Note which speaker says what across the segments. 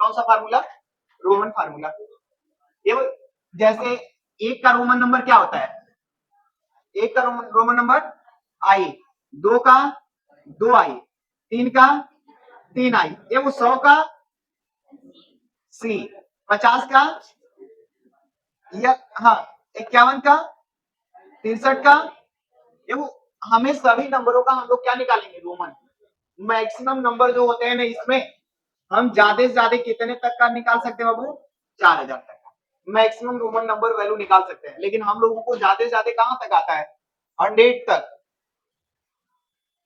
Speaker 1: कौन सा formula? Roman formula. ये जैसे एक का रोमन नंबर क्या होता है? एक का रोमन नंबर आई, दो का 2 आई, तीन का 3 आई, ये वो 100 का सी, 50 का या हाँ 51 का 63 का, ये वो हमें सभी नंबरों का हम लोग क्या निकालेंगे? रोमन। मैक्सिमम नंबर जो होते हैं ना इसमें हम ज्यादा से ज्यादा कितने तक का निकाल सकते हैं बाबू? 4000 तक का मैक्सिमम रोमन नंबर वैल्यू निकाल सकते हैं, लेकिन हम लोगों को ज्यादा से ज्यादा कहां तक आता है? 100 तक।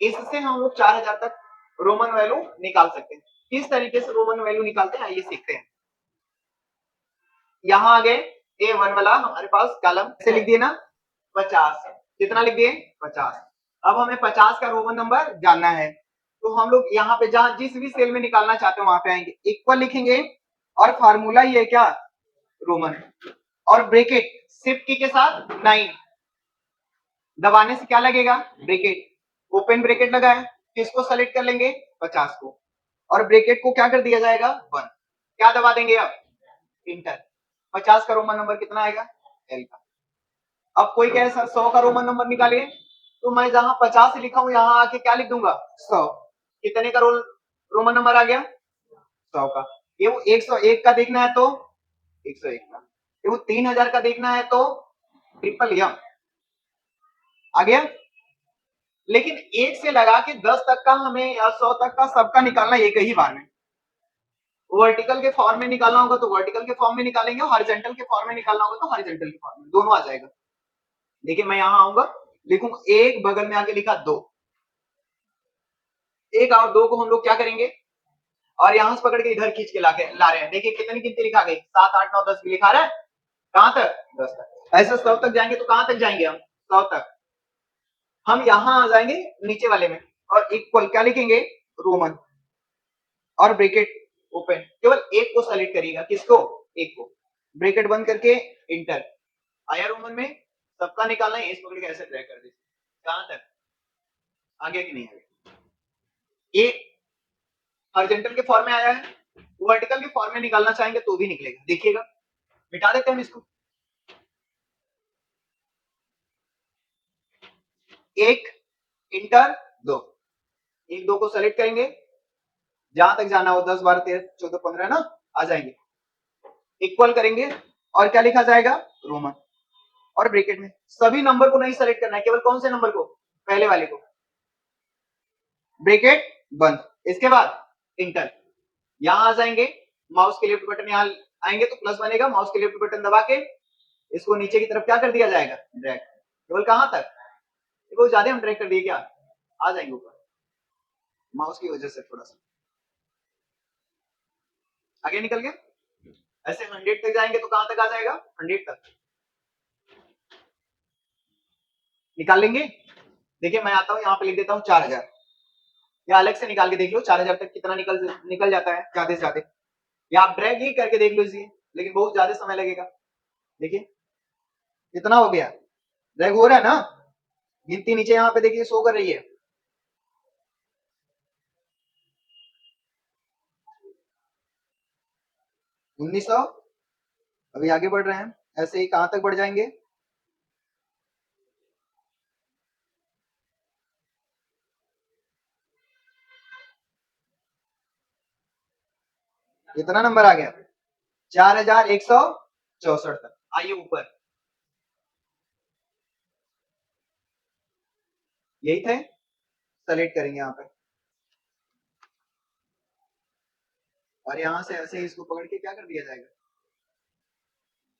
Speaker 1: इससे हम लोग 4000 तक रोमन वैल्यू निकाल सकते हैं। किस तरीके से रोमन वैल्यू निकालते हैं आइए सीखते हैं। यहां आ गए A1 वाला हमारे पास कॉलम से लिख दिए ना 50, कितना लिख दिए? 50। अब हमें 50 का रोमन नंबर जानना है, तो हम लोग यहाँ पे जहां जिस भी सेल में निकालना चाहते हैं वहां पे आएंगे, इक्वल लिखेंगे और फार्मूला ये क्या? रोमन। और ब्रेकेट शिफ्ट की के साथ 9 दबाने से क्या लगेगा? ब्रेकेट। ओपन ब्रेकेट लगा है, किसको सेलेक्ट कर लेंगे? 50 को, और ब्रेकेट को क्या कर दिया जाएगा? 1। क्या दबा देंगे अब? इंटर। 50 का रोमन नंबर कितना आएगा? एल का। अब कोई कहे सर 100 का रोमन नंबर निकालिए, तो मैं जहां 50 से लिखा हूं यहां आके क्या लिख दूंगा? 100। कितने का रोमन नंबर आ गया? 100 का। ये वो 101 का देखना है तो 101 का, ये वो 3000 का देखना है तो ट्रिपल एम आ गया। लेकिन 1 से लगा के 10 तक का हमें या 100 तक का सबका निकालना एक ही बार में। वर्टिकल के फॉर्म में निकालना होगा तो वर्टिकल के फॉर्म में निकालेंगे, हॉरिजॉन्टल के फॉर्म में निकालना होगा तो हॉरिजॉन्टल के फॉर्म में, दोनों आ जाएगा। देखिए मैं यहां आऊंगा, लिखूंगा एक, बगल में आके लिखा 2, एक और 2 को हम लोग क्या करेंगे? और यहां से पकड़ के इधर खींच के ला रहे हैं। देखिए कितनी गिनती लिखा गई? 7 8 9 10 भी लिखा रहा है। कहां तक? 10 तक। ऐसे 100 तक जाएंगे तो कहां तक जाएंगे हम? 100 तक। हम यहां आ जाएंगे नीचे वाले में और इक्वल क्या लिखेंगे? रोमन और ब्रैकेट ओपन। केवल एक को सेलेक्ट करिएगा, किसको? एक को। ब्रैकेट बंद करके इंटर। आया रोमन में? सबका निकालना है, इस पकड़ के ऐसे ड्रैग कर दीजिए। कहां तक? आ गया कि नहीं आ गया? ये हॉरिजॉन्टल के फॉर्म में आया है, वर्टिकल के फॉर्म में निकालना चाहेंगे तो भी निकलेगा। देखिएगा, मिटा देते हैं हम इसको। एक इंटर 2, एक 2 को सेलेक्ट करेंगे, जहां तक जाना हो 10 12 13 14 15 ना आ जाएंगे। इक्वल करेंगे और क्या लिखा जाएगा? रोमन। और ब्रैकेट में सभी नंबर को नहीं सेलेक्ट करना है, केवल कौन से नंबर को? पहले वाले को। ब्रैकेट बंद। इसके बाद इंटर। यहां आ जाएंगे, माउस के लेफ्ट बटन यहां आएंगे तो प्लस बनेगा, माउस के लेफ्ट बटन दबा के इसको नीचे की तरफ क्या कर दिया जाएगा? ड्रैग। केवल कहां तक? बहुत ज्यादा हम ड्रैग कर दिए क्या? आ जाएंगे ऊपर, माउस की वजह से थोड़ा सा आगे निकल गया। ऐसे 100 तक जाएंगे तो कहां तक आ जाएगा? 100 तक निकाल लेंगे। देखिए मैं आता हूं यहां पे लिख देता हूं 4000, या अलग से निकाल के देख लो 4000 तक कितना निकल जाता है ज्यादा से ज्यादा, या आप ड्रैग ही करके देख लीजिए, लेकिन बहुत ज्यादा समय लगेगा। देखिए कितना हो गया? ड्रैग हो रहा है ना, गिनती नीचे यहाँ पे देखिए शो कर रही है। उन्नीस सौ। अभी आगे बढ़ रहे हैं, ऐसे ही कहां तक बढ़ जाएंगे? कितना नंबर आ गया? 4164 तक। आइए ऊपर, यही थे, सेलेक्ट करेंगे यहाँ पे और यहां से ऐसे ही इसको पकड़ के क्या कर दिया जाएगा?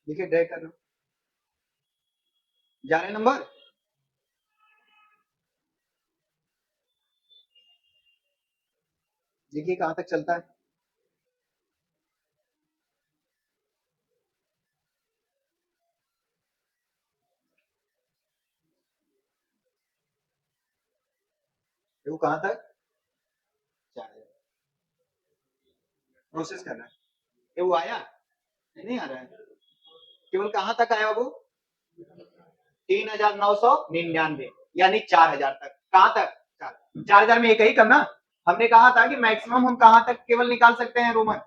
Speaker 1: देखिए ड्रैग कर लो, जा रहे नंबर। देखिए कहां तक चलता है। वो कहां तक? 4000। प्रोसेस कर रहा है, ये वो आया नहीं? आ रहा है। केवल कहां तक आया वो? 3999 यानी 4000 तक। कहां तक? 4000 में एक ही करना। हमने कहा था कि मैक्सिमम हम कहां तक केवल निकाल सकते हैं रोमन?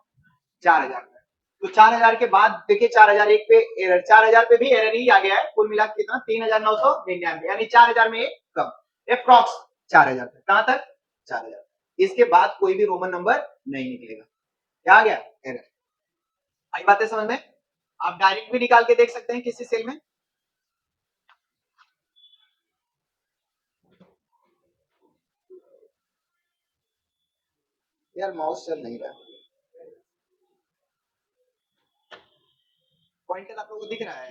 Speaker 1: 4000 का। तो 4000 के बाद देखिए 4001 पे एरर, 4000 पे भी एरर ही आ गया है। कुल मिला के कितना 3999, यानी 4000 में एक कम, अप्रॉक्स 4000 तक। कहां तक 4000। इसके बाद कोई भी रोमन नंबर नहीं निकलेगा। क्या आ गया एरर। आई बात है समझ में। आप डायरेक्ट भी निकाल के देख सकते हैं किसी सेल में। यार माउस चल नहीं रहा, पॉइंटर आप लोगों को दिख रहा है।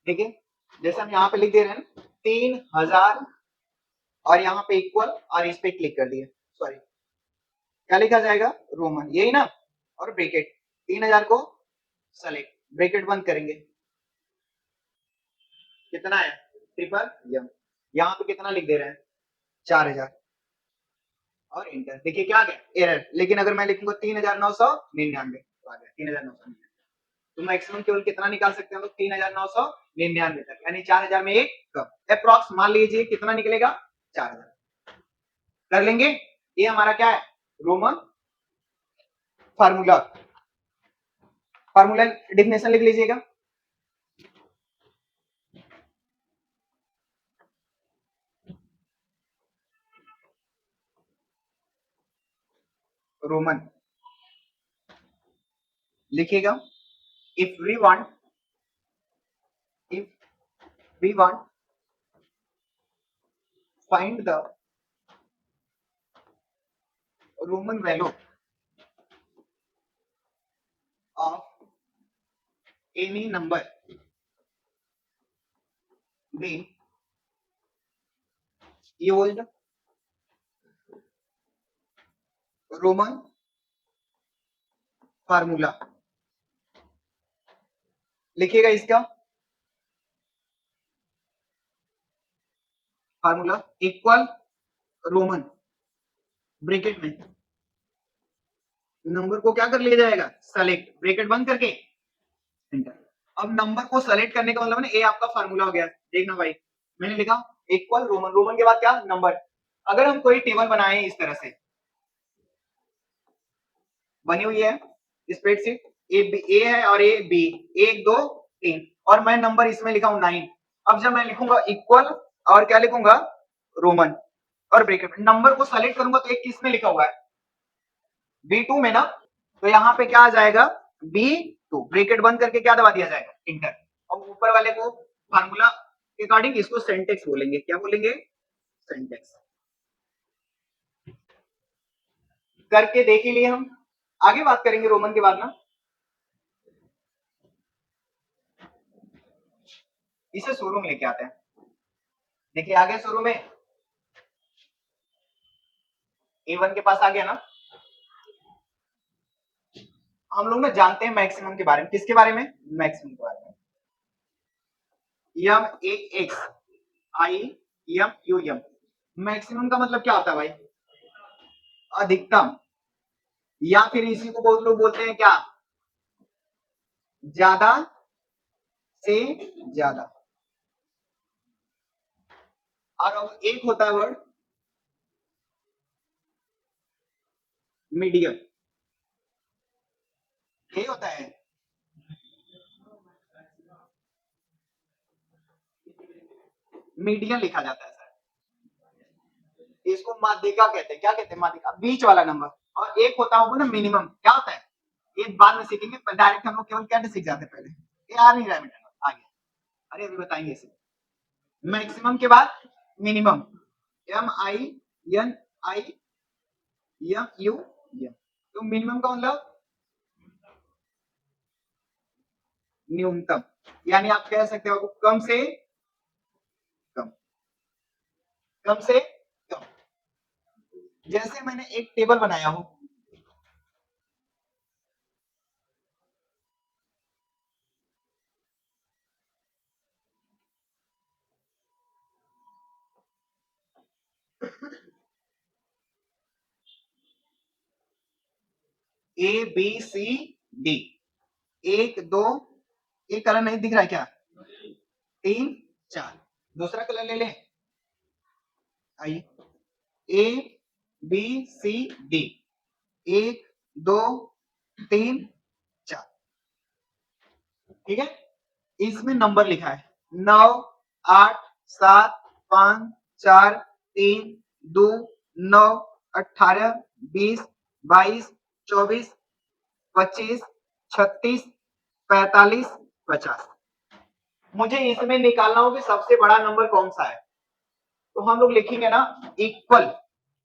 Speaker 1: देखिए जैसे हम यहाँ पे लिख दे रहे हैं 3000 और यहाँ पे इक्वल और इस पे क्लिक कर दिए, सॉरी क्या लिखा जाएगा रोमन, यही ना, और ब्रैकेट 3000 को सेलेक्ट, ब्रैकेट बंद करेंगे, कितना है ट्रिपल यम, यहाँ पे कितना लिख दे रहे हैं 4000 और इंटर। देखिए क्या आ गया एरर। लेकिन अगर मैं लिखूंगा 3999 तो आ गया 3999। तो मैक्सिमम केवल कितना निकाल सकते हैं हम लोग 3999 तक, यानी 4000 में एक कम, अप्रॉक्स मान लीजिए कितना निकलेगा 4000। कर लेंगे। ये हमारा क्या है रोमन फार्मूला। फार्मूला डिफिनेशन लिख लीजिएगा। रोमन लिखिएगा। If we want find the Roman value of any number being used Roman formula, लिखिएगा इसका फार्मूला इक्वल रोमन ब्रैकेट में नंबर को क्या कर लिया जाएगा सेलेक्ट, ब्रैकेट बंद करके एंटर। अब नंबर को सेलेक्ट करने का मतलब ना ये आपका फार्मूला हो गया। देखना भाई मैंने लिखा इक्वल रोमन, रोमन के बाद क्या नंबर। अगर हम कोई टेबल बनाए इस तरह से बनी हुई है स्प्रेडशीट, ए है और ए बी, 1 2 3 और मैं नंबर इसमें लिखा हूं 9। अब जब मैं लिखूंगा इक्वल और क्या लिखूंगा रोमन और ब्रैकेट, नंबर को सेलेक्ट करूंगा तो एक किस में लिखा हुआ है B2 में ना, तो यहाँ पे क्या आ जाएगा B2, ब्रैकेट बंद करके क्या दबा दिया जाएगा इंटर। और ऊपर वाले को फार्मूला के अकॉर्डिंग इसको सिंटेक्स बोलेंगे। क्या बोलेंगे सिंटेक्स। करके देख ही लिए हम, आगे बात करेंगे रोमन के बाद ना। इसे शुरू में लेके आते हैं। देखिए आगे शुरू में A1 के पास आ गया ना। हम लोग ना जानते हैं मैक्सिमम के बारे में, किसके बारे में मैक्सिमम के बारे में। यम ए एक्स आई यम यू यम, मैक्सिमम का मतलब क्या होता है भाई अधिकतम, या फिर इसी को बहुत लोग बोलते हैं क्या ज्यादा से ज्यादा। और अब एक होता है वर्ड मीडियम, ये होता है मीडियम लिखा जाता है सर। इसको माध्यिका कहते हैं। क्या कहते हैं माध्यिका, बीच वाला नंबर। और एक होता होगा ना मिनिमम, क्या होता है ये बाद में सीखेंगे, डायरेक्ट हम लोग केवल क्या सीख जाते हैं पहले, ये आ नहीं रहा है आगे, अरे अभी बताएंगे इसे। मैक्सिमम के बाद minimum, M I N I M U M. तो मिनिमम का मतलब न्यूनतम, यानी आप कह सकते हो कम से कम, कम से कम। जैसे मैंने एक टेबल बनाया हो, ए बी सी डी, 1 2, एक कलर नहीं दिख रहा है क्या 3 4, दूसरा कलर ले लें आइए, ए बी सी डी, 1 2 3 4, ठीक है। इसमें नंबर लिखा है 9 8 7 5 4 3 2 9 18 20 22 24 25 36 45 50। मुझे इसमें निकालना हो कि सबसे बड़ा नंबर कौन सा है, तो हम लोग लिखेंगे ना इक्वल,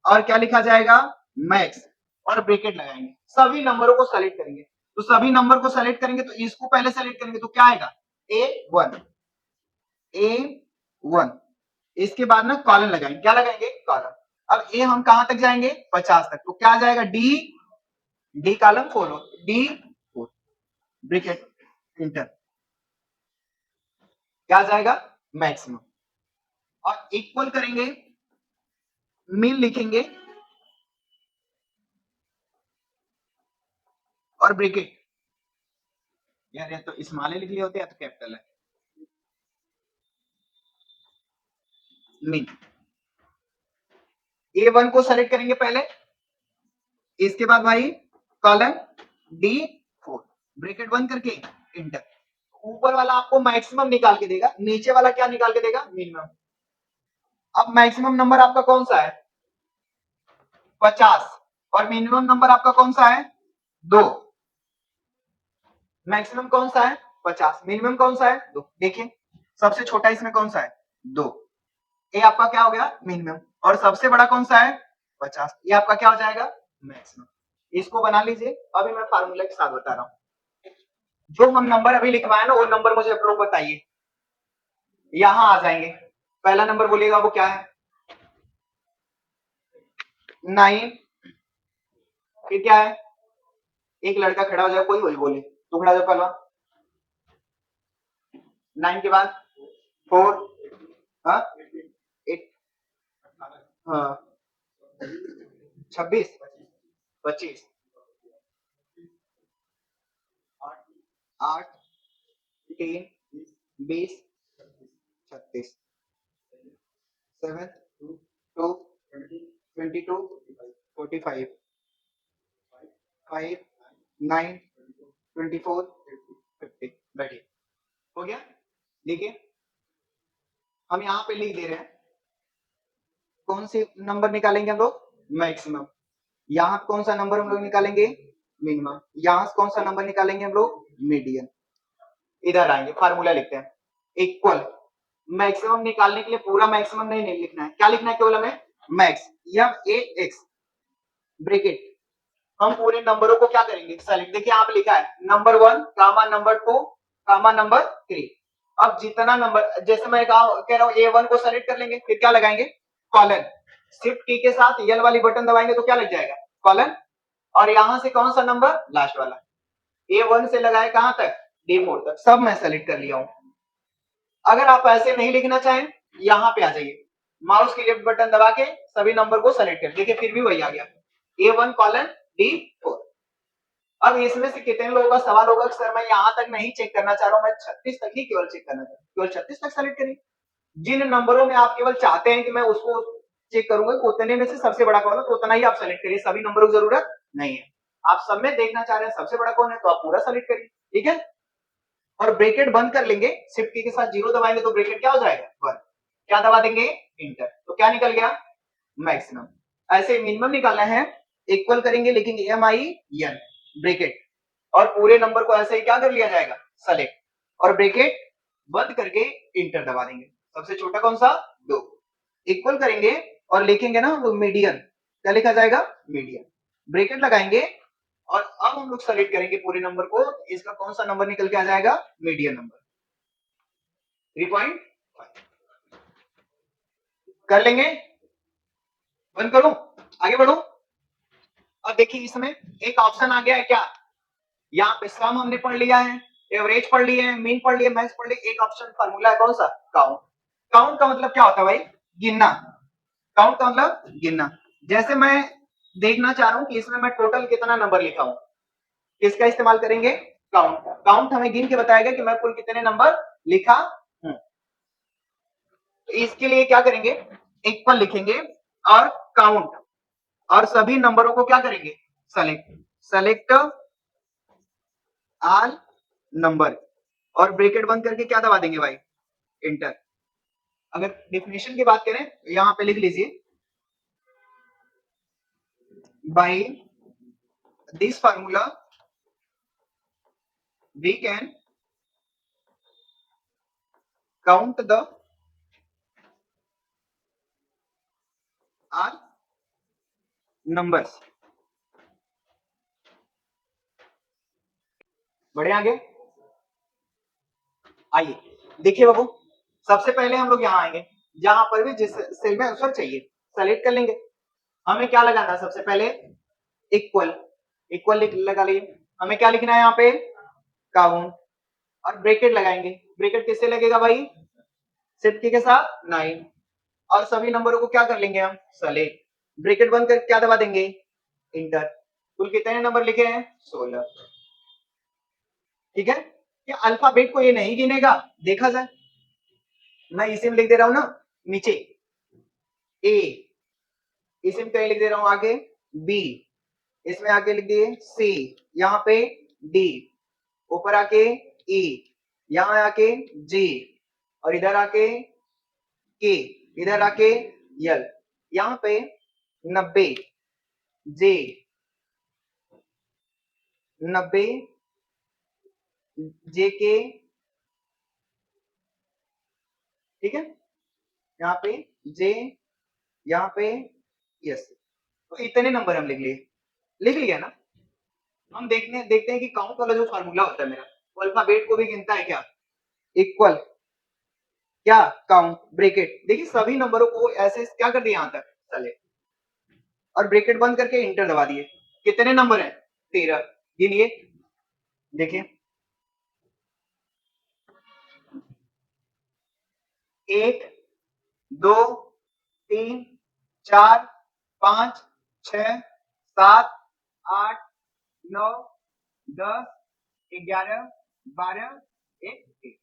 Speaker 1: और क्या लिखा जाएगा मैक्स, और ब्रैकेट लगाएंगे, सभी नंबरों को सेलेक्ट करेंगे। तो सभी नंबर को सेलेक्ट करेंगे तो इसको पहले सेलेक्ट करेंगे तो क्या आएगा A1, A1, इसके बाद ना कॉलन लगाएंगे, क्या लगाएंगे कॉलन। अब ए हम कहां तक जाएंगे 50 तक, तो क्या आ जाएगा डी कॉलम खोलो, D4 ब्रैकेट इंटर, क्या आ जाएगा मैक्सिमम, और इक्वल करेंगे, मिल लिखेंगे और ब्रैकेट, यार या तो स्मॉल लिख लिया होते या तो कैपिटल है, मिन। A1 को सेलेक्ट करेंगे पहले, इसके बाद भाई कॉलम D4 ब्रैकेट बंद करके इंटर। ऊपर वाला आपको मैक्सिमम निकाल के देगा, नीचे वाला क्या निकाल के देगा मिनिमम। अब मैक्सिमम नंबर आपका कौन सा है 50, और मिनिमम नंबर आपका कौन सा है 2। मैक्सिमम कौन सा है 50, मिनिमम कौन सा है 2। देखिए सबसे छोटा इसमें कौन सा है 2, ये आपका क्या हो गया मिनिमम, और सबसे बड़ा कौन सा है 50, ये आपका क्या हो जाएगा मैक्सिमम। इसको बना लीजिए, अभी मैं फार्मूला के साथ बता रहा हूं। जो हम नंबर अभी लिखवाए ना वो नंबर मुझे आप लोग बताइए, यहां आ जाएंगे। पहला नंबर बोलिएगा वो क्या है 9, फिर क्या है, एक लड़का खड़ा हो जाए कोई वही बोले, तो खड़ा हो जाए पहला, 9 के बाद 4, हाँ 8, हाँ 26 25 8 3 20 36 7 2 22 45 5 9 24 50। बैठिए, हो गया। देखिए हम यहाँ पे लिख दे रहे हैं, कौन से नंबर निकालेंगे हम लोग मैक्सिमम, यहाँ कौन सा नंबर हम लोग निकालेंगे मिनिमम, यहाँ से कौन सा नंबर निकालेंगे हम लोग मीडियन। इधर आएंगे फार्मूला लिखते हैं, इक्वल, मैक्सिमम निकालने के लिए पूरा मैक्सिमम नहीं लिखना है, क्या लिखना है केवल हमें मैक्स, MAX ब्रैकेट। हम पूरे नंबरों को क्या करेंगे सेलेक्ट, देखिए यहाँ पे लिखा है नंबर 1 कामा नंबर 2 कामा नंबर 3। अब जितना नंबर, जैसे मैं कह रहा हूँ A1 को सेलेक्ट कर लेंगे, फिर क्या लगाएंगे कॉलन, शिफ्ट की के साथ यल वाली बटन दबाएंगे तो क्या लग जाएगा कॉलन, और यहां से कौन सा नंबर लास्ट वाला, A1 से लगाए कहां तक D4 तक, सब मैं सेलेक्ट कर लिया हूं। अगर आप ऐसे नहीं लिखना चाहें, यहाँ पे आ जाइए, माउस की लेफ्ट बटन दबा के सभी नंबर को सेलेक्ट कर, देखिए फिर भी वही आ गया A1 कॉलन D4। अब इसमें से कितने लोगों का सवाल होगा कि सर मैं यहाँ तक नहीं चेक करना चाह रहा हूँ, मैं 36 तक ही केवल चेक करना चाहता हूँ, केवल 36 तक सेलेक्ट करिए। जिन नंबरों में आप केवल चाहते हैं कि मैं उसको चेक करूंगा, उतने में से सबसे बड़ा कौन है तो उतना ही आप सेलेक्ट करिए, सभी नंबरों की जरूरत नहीं है। आप सब में देखना चाह रहे हैं सबसे बड़ा कौन है तो आप पूरा सेलेक्ट करिए, ठीक है। और ब्रैकेट बंद कर लेंगे, शिफ्ट की के साथ 0 दबाएंगे तो ब्रैकेट क्या हो जाएगा 1, क्या दबा देंगे इंटर, तो क्या निकल गया मैक्सिमम। ऐसे मिनिमम निकालना है, इक्वल करेंगे, लिखेंगे MIN ब्रैकेट, और पूरे नंबर को ऐसे ही क्या कर लिया जाएगा सेलेक्ट, और ब्रैकेट बंद करके इंटर दबा देंगे। सबसे छोटा कौन सा 2, इक्वल करेंगे और लिखेंगे ना मीडियन, क्या लिखा जाएगा मीडियन, ब्रैकेट लगाएंगे, और अब हम लोग सेलेक्ट करेंगे पूरे नंबर को, इसका कौन सा नंबर निकल के आ जाएगा मीडियन नंबर 3.5। कर लेंगे, बंद करूं आगे बढ़ू। अब देखिए इसमें एक ऑप्शन आ गया है क्या, यहाँ पे सम हमने पढ़ लिया है, एवरेज पढ़ लिए, मीन पढ़ लिए, मैक्स पढ़ लिए, एक ऑप्शन फार्मूला है कौन सा काउंट। काउंट का मतलब क्या होता है भाई गिनना, काउंट का मतलब गिनना। जैसे मैं देखना चाह रहा हूं कि इसमें मैं टोटल कितना नंबर लिखा हूं, किसका इस्तेमाल करेंगे काउंट। काउंट हमें गिन के बताएगा कि मैं कुल कितने नंबर लिखा हूं। तो इसके लिए क्या करेंगे, इक्वल लिखेंगे और काउंट और सभी नंबरों को क्या करेंगे, सेलेक्ट ऑल नंबर और ब्रैकेट बंद करके क्या दबा देंगे भाई, इंटर। अगर डेफिनेशन की बात करें यहां पे लिख लीजिए, by this formula we can count the all numbers. बढ़े आगे, आइए देखिए बाबू, सबसे पहले हम लोग यहाँ आएंगे, जहां पर भी जिस सेल में आंसर चाहिए सेलेक्ट कर लेंगे। हमें क्या लगाना है, सबसे पहले इक्वल, इक्वल लगा लिए। हमें क्या लिखना है यहाँ पे, काउंट और ब्रैकेट लगाएंगे। ब्रैकेट किससे लगेगा भाई, शिफ्ट की के साथ 9 और सभी नंबरों को क्या कर लेंगे हम, सेलेक्ट। ब्रैकेट बंद कर क्या दबा देंगे, इंटर। कुल कितने नंबर लिखे हैं, 16। ठीक है, क्या अल्फाबेट को ये नहीं गिनेगा, देखा जाए। मैं इसी में लिख दे रहा हूं ना, नीचे ए, इसी में कहीं लिख दे रहा हूं, आगे बी, इसमें आके लिख दिए सी, यहाँ पे डी, ऊपर आके ई, यहाँ आके जी, और इधर आके के, इधर आके यल, यहाँ पे 90 जे, 90 जे के, ठीक है, यहाँ पे जे, यहाँ पे यस। तो इतने नंबर हम लिख लिए, लिख लिया ना। हम देखते हैं कि काउंट वाला जो फार्मूला होता है मेरा, वो अल्फाबेट को भी गिनता है क्या, इक्वल क्या काउंट ब्रैकेट। देखिए सभी नंबरों को ऐसे क्या कर दिया, यहां तक सेलेक्ट और ब्रैकेट बंद करके इंटर दबा दिए। कितने नंबर हैं, 13। गिनिए, देखिए 1 2 3 4 5 6 7 8 9 10 11 12 1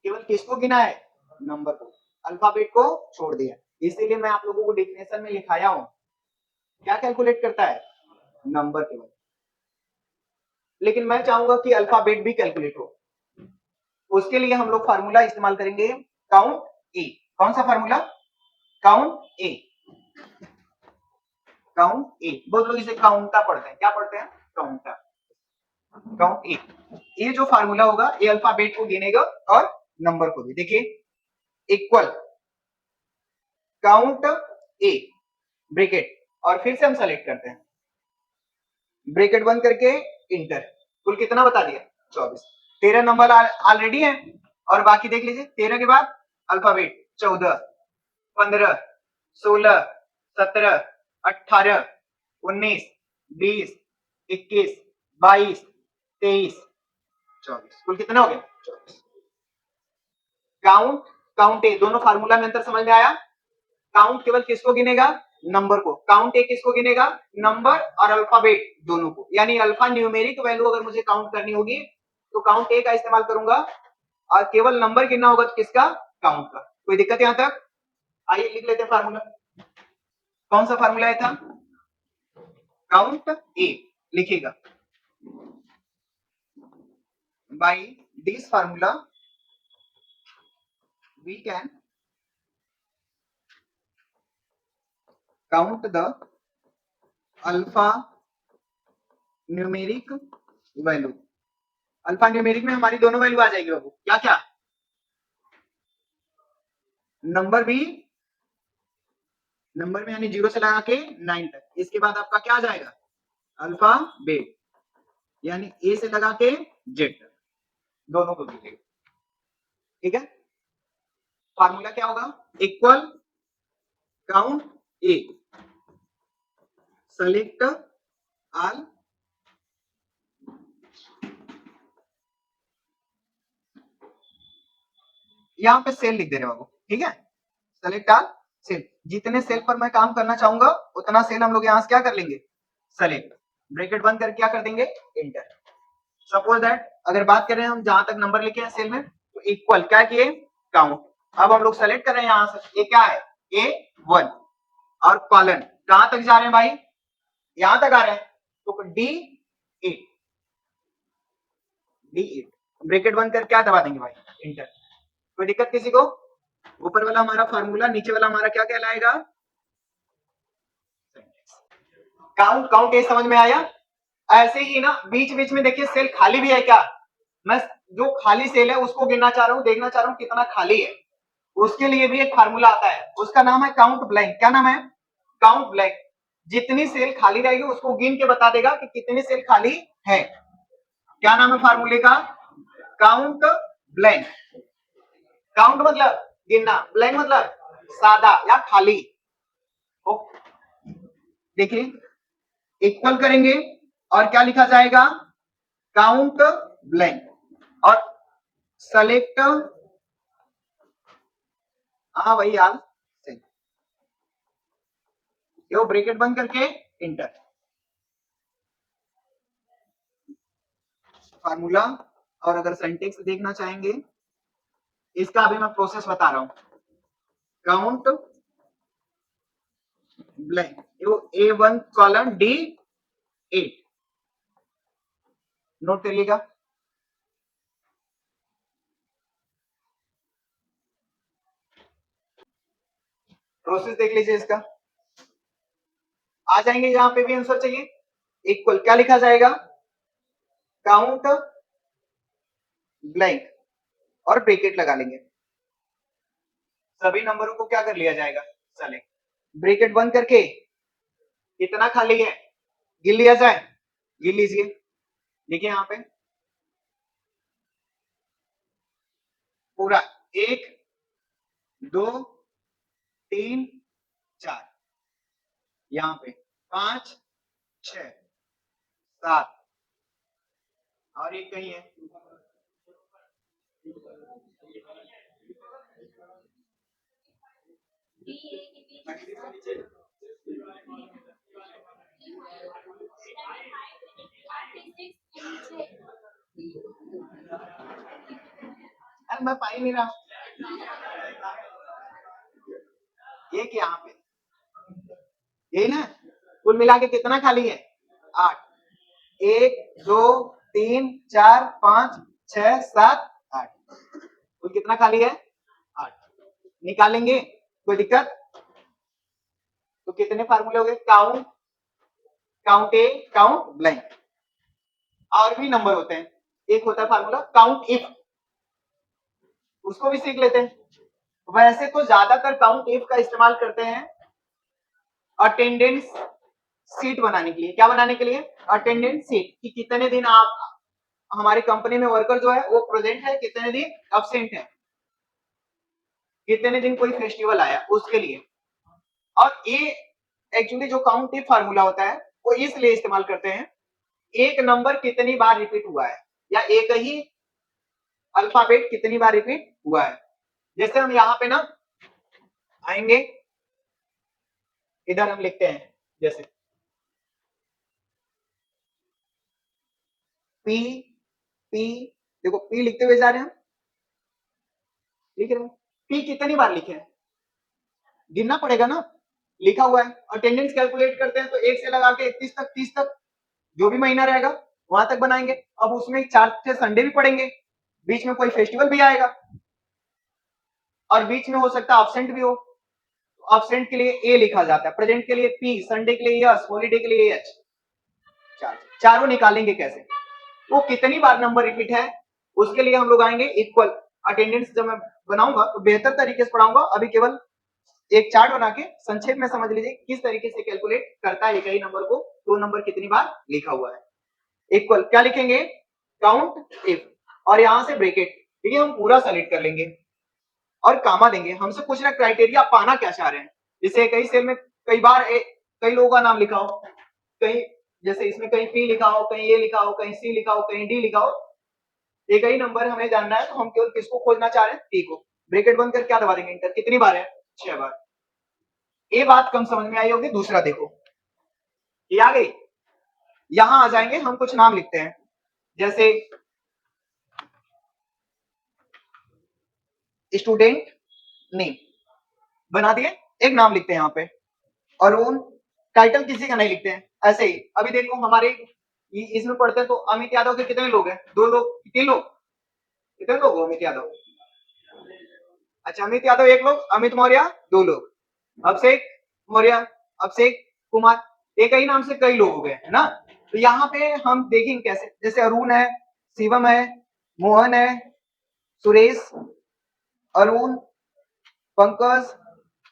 Speaker 1: केवल किसको गिना है, नंबर को, अल्फाबेट को छोड़ दिया। इसीलिए मैं आप लोगों को डेफिनेशन में लिखाया हूं, क्या कैलकुलेट करता है, नंबर केवल। लेकिन मैं चाहूंगा कि अल्फाबेट भी कैलकुलेट हो, उसके लिए हम लोग फार्मूला इस्तेमाल करेंगे, काउंट ए। कौन सा फार्मूला, काउंट ए, काउंट ए। बहुत लोग इसे काउंटा पढ़ते हैं, क्या पढ़ते हैं, काउंटा, काउंट ए। ये जो फार्मूला होगा ये अल्फाबेट को गिनेगा और नंबर को भी। देखिए इक्वल काउंट ए ब्रैकेट और फिर से हम सेलेक्ट करते हैं, ब्रैकेट बंद करके इंटर। कुल कितना बता दिया, 24। 13 नंबर ऑलरेडी है और बाकी देख लीजिए, 13 के बाद अल्फाबेट 14 15 16 17 18 19 20 21 22 23 24। कुल कितना हो गया, 24। काउंट काउंट ए, दोनों फार्मूला में अंतर समझ में आया। काउंट केवल किसको गिनेगा, नंबर को। काउंट ए किसको गिनेगा, नंबर और अल्फाबेट दोनों को। यानी अल्फा न्यूमेरिक वैल्यू अगर मुझे काउंट करनी होगी तो काउंट ए का इस्तेमाल करूंगा और केवल नंबर गिनना होगा तो किसका, काउंट का। कोई दिक्कत यहां तक, आइए लिख लेते हैं फार्मूला। कौन सा फार्मूला है था, काउंट ए। लिखिएगा, by this formula we can count the alphanumeric value. Alphanumeric में हमारी दोनों वैल्यू आ जाएगी बाबू, क्या क्या, नंबर भी, नंबर में यानी 0 से लगा के 9 तक। इसके बाद आपका क्या आ जाएगा, अल्फा बेट, यानी ए से लगा के जेड तक, दोनों को लीजिएगा। ठीक है, फार्मूला क्या होगा, इक्वल काउंट ए सेलेक्ट ऑल यहाँ पे सेल लिख दे रहे बाबू, ठीक है, सेलेक्ट ऑल सेल। जितने सेल पर मैं काम करना चाहूंगा उतना सेल हम लोग यहाँ से क्या कर लेंगे, सेलेक्ट, ब्रैकेट बंद कर क्या कर देंगे, इंटर। सपोज दैट अगर बात करें हम जहां तक नंबर लिखे हैं सेल में, तो इक्वल क्या किए, काउंट। अब हम लोग सेलेक्ट कर रहे हैं यहाँ से, ये क्या है, A1 और कॉलन कहां तक जा रहे हैं भाई, यहां तक आ रहे हैं, तो D8 ब्रैकेट बंद कर क्या दबा देंगे भाई, इंटर। कोई दिक्कत किसी को, ऊपर वाला हमारा फार्मूला, नीचे वाला हमारा क्या कहलाएगा, काउंट। काउंट ये समझ में आया। ऐसे ही ना बीच बीच में देखिए सेल खाली भी है क्या, मैं जो खाली सेल है उसको गिनना चाह रहा हूं, देखना चाह रहा हूं कितना खाली है, उसके लिए भी एक फार्मूला आता है, उसका नाम है काउंट ब्लैंक। क्या नाम है, काउंट ब्लैंक। जितनी सेल खाली रहेगी उसको गिन के बता देगा कि कितनी सेल खाली है। क्या नाम है फार्मूले का, काउंट ब्लैंक। काउंट मतलब गिनना, ब्लैंक मतलब सादा या खाली। देखिए इक्वल करेंगे और क्या लिखा जाएगा, काउंट ब्लैंक और सेलेक्ट, हाँ भाई यार, यो ब्रैकेट बंद करके इंटर, फार्मूला। और अगर सिंटेक्स देखना चाहेंगे, इसका अभी मैं प्रोसेस बता रहा हूं, काउंट ब्लैंक यो A1 कॉलन D8, नोट करिएगा। प्रोसेस देख लीजिए इसका, आ जाएंगे, यहां पे भी आंसर चाहिए, इक्वल क्या लिखा जाएगा, काउंट ब्लैंक और ब्रैकेट लगा लेंगे, सभी नंबरों को क्या कर लिया जाएगा, चले ब्रैकेट बंद करके कितना खाली है गिन लिया जाए, गिन लीजिए। देखिए यहां पे पूरा 1 2 3 4, यहां पे 5 6 7 और एक कहीं है, अरे मैं पा ही नहीं रहा, एक यहाँ पे, यही ना, कुल मिला के कितना खाली है, 8, 1 2 3 4 5 6 7 8, कुल कितना खाली है, 8। निकालेंगे, कोई दिक्कत, तो कितने फार्मूले हो गए, काउंट, काउंट ए, काउंट ब्लैंक। और भी नंबर होते हैं, एक होता है फार्मूला काउंट इफ, उसको भी सीख लेते हैं। वैसे तो ज्यादातर काउंट इफ का इस्तेमाल करते हैं अटेंडेंस सीट बनाने के लिए, क्या बनाने के लिए, अटेंडेंस सीट, कि कितने दिन आप हमारी कंपनी में वर्कर जो है वो प्रेजेंट है, कितने दिन एब्सेंट है, कितने दिन कोई फेस्टिवल आया उसके लिए। और ये एक्चुअली जो काउंट इफ फार्मूला होता है वो इसलिए इस्तेमाल करते हैं, एक नंबर कितनी बार रिपीट हुआ है या एक ही अल्फाबेट कितनी बार रिपीट हुआ है। जैसे हम यहाँ पे ना आएंगे, इधर हम लिखते हैं जैसे पी, पी, देखो पी लिखते हुए जा रहे हैं हम, लिख रहे हैं, पी कितनी बार लिखे हैं, गिनना पड़ेगा ना, लिखा हुआ है। अटेंडेंस कैलकुलेट करते हैं तो 1 से लगा के 31 तक 30 तक जो भी महीना रहेगा वहां तक बनाएंगे। अब उसमें 4 से संडे भी पड़ेंगे, बीच में कोई फेस्टिवल भी आएगा और बीच में हो सकता है एब्सेंट भी हो, एब्सेंट के लिए ए लिखा जाता है, प्रेजेंट के लिए पी, संडे के लिए यस, हॉलीडे के लिए एच। चारों निकालेंगे कैसे, वो कितनी बार नंबर रिपीट है उसके लिए हम लोग आएंगे इक्वल। अटेंडेंस जब मैं बनाऊंगा तो बेहतर तरीके से पढ़ाऊंगा, अभी केवल एक चार्ट बना के संक्षेप में समझ लीजिए किस तरीके से कैलकुलेट करता है एक ही नंबर को, दो नंबर कितनी बार लिखा हुआ है। इक्वल क्या लिखेंगे, काउंट इफ, और यहां से ब्रैकेट, ठीक है, हम पूरा सेलेक्ट कर लेंगे और कामा देंगे। हमसे पूछ रहा क्राइटेरिया आप पाना क्या चाह रहे हैं, जैसे कई सेल में कई बार कई लोगों का नाम लिखा हो, कहीं जैसे इसमें कहीं पी लिखा हो, कहीं ए लिखा हो, कहीं सी लिखा हो, कहीं डी लिखा हो, एक ही नंबर हमें जानना है, तो हम केवल किसको खोजना चाह रहे हैं, पी को। ब्रैकेट बंद कर क्या दबा देंगे, इंटर। कितनी बार है, 6 बार। ये बात कम समझ में आई होगी। दूसरा देखो, ये आ गई, यहां आ जाएंगे, हम कुछ नाम लिखते हैं, जैसे स्टूडेंट नेम बना दिए, एक नाम लिखते हैं यहाँ पे अरुण, टाइटल किसी का नहीं लिखते हैं, ऐसे ही। अभी देखो हमारे इसमें पढ़ते हैं तो अमित यादव के कितने लोग हैं? 2 लोग, 3 लोग, कितने लोग हो अमित यादव? अच्छा, अमित यादव 1 लोग, अमित मौर्य 2 लोग, अभिषेक मौर्य, अभिषेक कुमार, एक ही नाम से कई लोग हो गए, है ना? तो यहाँ पे हम देखेंगे कैसे, जैसे अरुण है, शिवम है, मोहन है, सुरेश, अरुण, पंकज,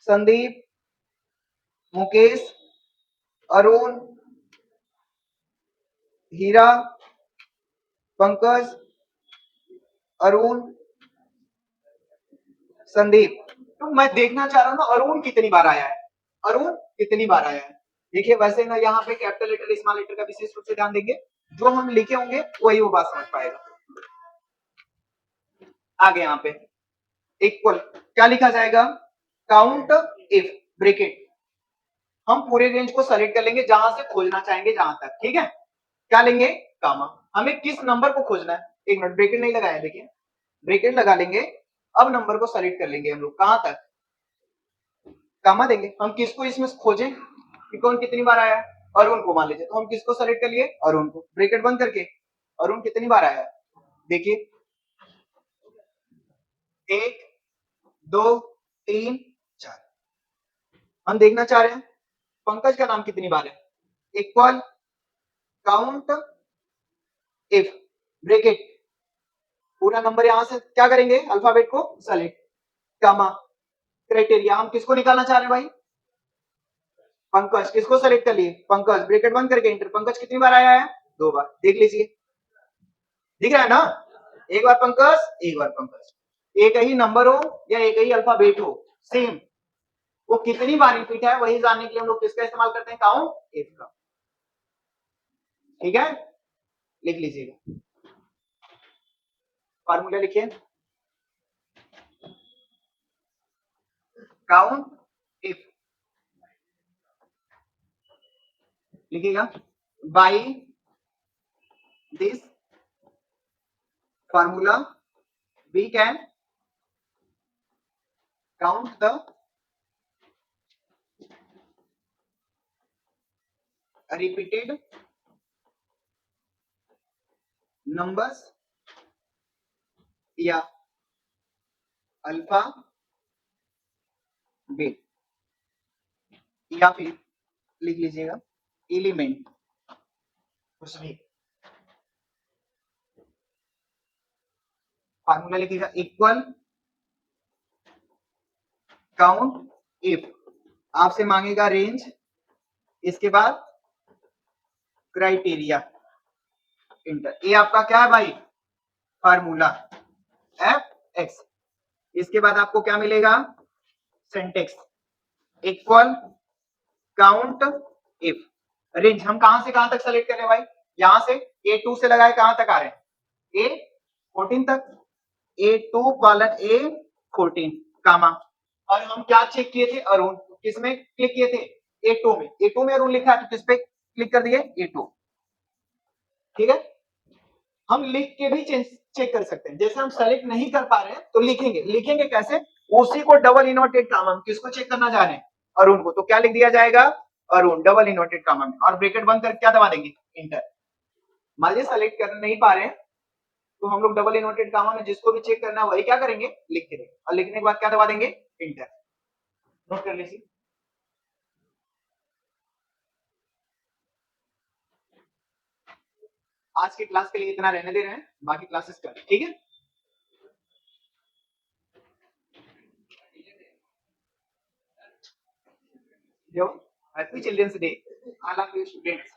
Speaker 1: संदीप, मुकेश, अरुण, हीरा, पंकज, अरुण, संदीप। तो मैं देखना चाह रहा हूँ ना अरुण कितनी बार आया है, अरुण कितनी बार आया है। देखिए वैसे ना यहाँ पे कैपिटल लेटर स्मॉल लेटर का विशेष रूप से ध्यान देंगे, जो हम लिखे होंगे वही वो बात समझ पाएगा। आगे यहाँ पे इक्वल क्या लिखा जाएगा? काउंट इफ ब्रैकेट, हम पूरे रेंज को सेलेक्ट कर लेंगे जहां से खोजना चाहेंगे जहां तक, ठीक है? क्या लेंगे? कामा। हमें किस नंबर को खोजना है? एक मिनट, ब्रैकेट नहीं लगाया, देखिए ब्रैकेट लगा लेंगे। अब नंबर को सेलेक्ट कर लेंगे हम लोग, कहां तक? कामा देंगे। हम किसको इसमें खोजें कि कौन कितनी बार आया है? अरुण को मान लीजिए, तो हम किसको सेलेक्ट कर लिए? अरुण को। ब्रैकेट बंद करके अरुण कितनी बार आया है? देखिए 1 2 3 4। हम देखना चाह रहे हैं पंकज का नाम कितनी बार है। इक्वल काउंट इफ ब्रैकेट, पूरा नंबर यहां से क्या करेंगे? अल्फाबेट को सेलेक्ट, कामा, क्राइटेरिया। हम किसको निकालना चाह रहे हैं भाई? पंकज। किसको सेलेक्ट कर लिए? पंकज। ब्रैकेट बंद करके इंटर। पंकज कितनी बार आया है? 2 बार। देख लीजिए, दिख रहा है ना? एक बार पंकज, एक बार पंकज। एक ही नंबर हो या एक ही अल्फाबेट हो, सेम, वो कितनी बार रिपीट है वही जानने के लिए हम लोग किसका इस्तेमाल करते हैं? काउंट इफ का। ठीक है, लिख लीजिएगा, फार्मूला लिखिए। काउंट इफ लिखिएगा, by this formula we can count the repeated numbers या अल्फा बेट, या फिर लिख लीजिएगा एलिमेंट, कुछ भी। फार्मूला लिखिएगा इक्वल काउंट इफ, आपसे मांगेगा रेंज, इसके बाद क्राइटेरिया, इंटर। ये आपका क्या है भाई? Formula F X. इसके बाद आपको क्या मिलेगा? Syntax equal count if range. हम कहां से कहां तक सेलेक्ट कर रहे हैं भाई? यहां से A2 से लगाए कहां तक आ रहे हैं? A14 तक। A2 कॉलन A14 कामा। और हम क्या चेक किए थे? अरुण। किसमें क्लिक किए थे? A2 में। A2 में अरुण लिखा है तो किस पे क्लिक कर दिए? A2। ठीक है, हम लिख के भी चेक कर सकते हैं। जैसे हम सेलेक्ट नहीं कर पा रहे हैं तो लिखेंगे। लिखेंगे कैसे? उसी को डबल इनवर्टेड कामा में किसको चेक करना चाह रहे हैं? अरुण को। तो क्या लिख दिया जाएगा? अरुण डबल इनवर्टेड कामा में, और ब्रैकेट बंद करके क्या दबा देंगे? इंटर। मान लीजिए सेलेक्ट कर नहीं पा रहे हैं तो हम लोग डबल इनवर्टेड कामा में जिसको भी चेक करना है वही क्या करेंगे? लिख के देंगे, और लिखने के बाद क्या दबा देंगे? इंटर। नोट कर लीजिए। आज की क्लास के लिए इतना रहने दे रहे हैं, बाकी क्लासेस कर, ठीक है? जो happy children's day all of you students.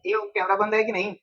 Speaker 1: ये कैमरा बंद है कि नहीं?